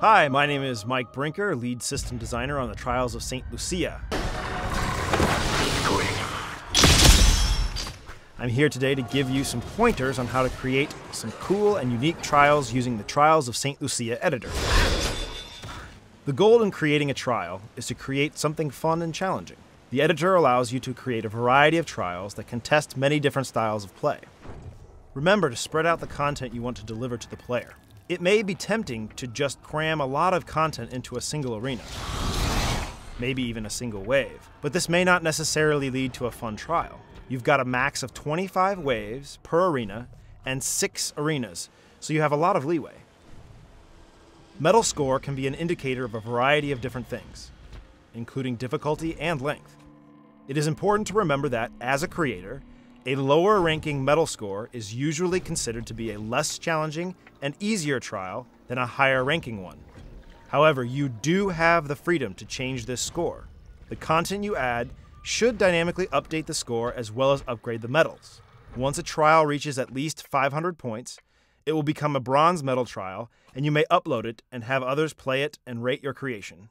Hi, my name is Mike Brinker, lead system designer on the Trials of St. Lucia. I'm here today to give you some pointers on how to create some cool and unique trials using the Trials of St. Lucia editor. The goal in creating a trial is to create something fun and challenging. The editor allows you to create a variety of trials that can test many different styles of play. Remember to spread out the content you want to deliver to the player. It may be tempting to just cram a lot of content into a single arena, maybe even a single wave, but this may not necessarily lead to a fun trial. You've got a max of 25 waves per arena and 6 arenas, so you have a lot of leeway. Medal score can be an indicator of a variety of different things, including difficulty and length. It is important to remember that, as a creator, a lower ranking medal score is usually considered to be a less challenging and easier trial than a higher ranking one. However, you do have the freedom to change this score. The content you add should dynamically update the score as well as upgrade the medals. Once a trial reaches at least 500 points, it will become a bronze medal trial, and you may upload it and have others play it and rate your creation.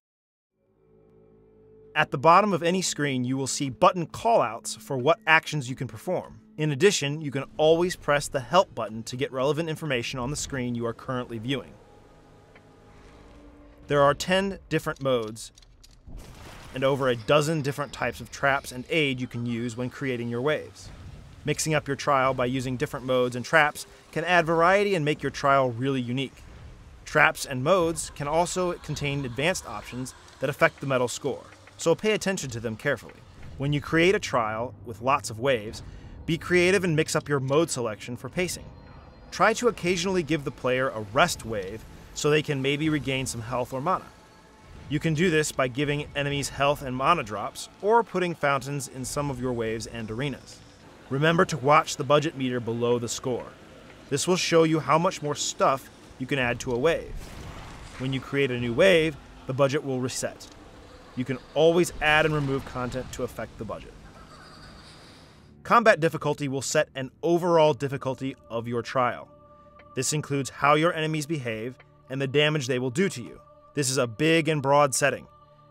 At the bottom of any screen, you will see button callouts for what actions you can perform. In addition, you can always press the Help button to get relevant information on the screen you are currently viewing. There are 10 different modes and over a dozen different types of traps and aid you can use when creating your waves. Mixing up your trial by using different modes and traps can add variety and make your trial really unique. Traps and modes can also contain advanced options that affect the medal score, so pay attention to them carefully. When you create a trial with lots of waves, be creative and mix up your mode selection for pacing. Try to occasionally give the player a rest wave so they can maybe regain some health or mana. You can do this by giving enemies health and mana drops, or putting fountains in some of your waves and arenas. Remember to watch the budget meter below the score. This will show you how much more stuff you can add to a wave. When you create a new wave, the budget will reset. You can always add and remove content to affect the budget. Combat difficulty will set an overall difficulty of your trial. This includes how your enemies behave and the damage they will do to you. This is a big and broad setting.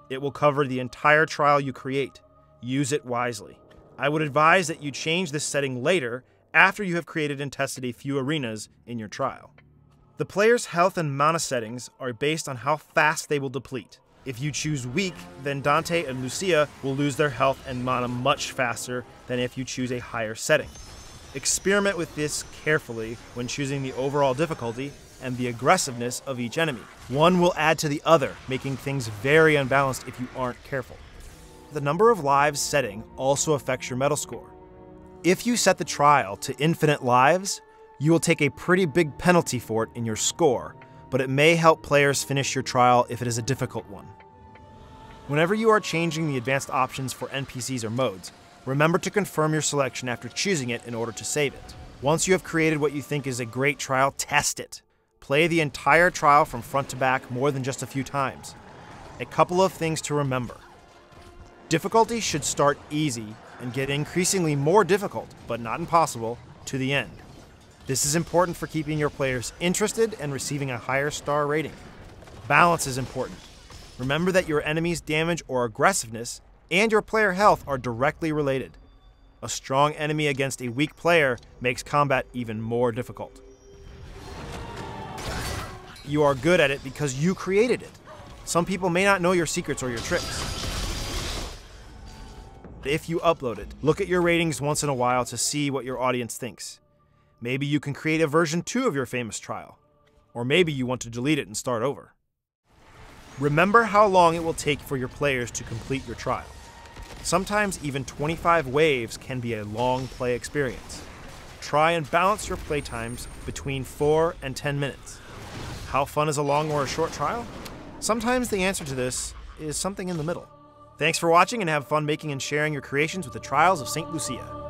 It will cover the entire trial you create. Use it wisely. I would advise that you change this setting later after you have created and tested a few arenas in your trial. The player's health and mana settings are based on how fast they will deplete. If you choose weak, then Dante and Lucia will lose their health and mana much faster than if you choose a higher setting. Experiment with this carefully when choosing the overall difficulty and the aggressiveness of each enemy. One will add to the other, making things very unbalanced if you aren't careful. The number of lives setting also affects your medal score. If you set the trial to infinite lives, you will take a pretty big penalty for it in your score, but it may help players finish your trial if it is a difficult one. Whenever you are changing the advanced options for NPCs or modes, remember to confirm your selection after choosing it in order to save it. Once you have created what you think is a great trial, test it. Play the entire trial from front to back more than just a few times. A couple of things to remember. Difficulty should start easy and get increasingly more difficult, but not impossible, to the end. This is important for keeping your players interested and receiving a higher star rating. Balance is important. Remember that your enemy's damage or aggressiveness and your player health are directly related. A strong enemy against a weak player makes combat even more difficult. You are good at it because you created it. Some people may not know your secrets or your tricks. If you upload it, look at your ratings once in a while to see what your audience thinks. Maybe you can create a version 2 of your famous trial. Or maybe you want to delete it and start over. Remember how long it will take for your players to complete your trial. Sometimes even 25 waves can be a long play experience. Try and balance your play times between 4 and 10 minutes. How fun is a long or a short trial? Sometimes the answer to this is something in the middle. Thanks for watching and have fun making and sharing your creations with the Trials of St. Lucia.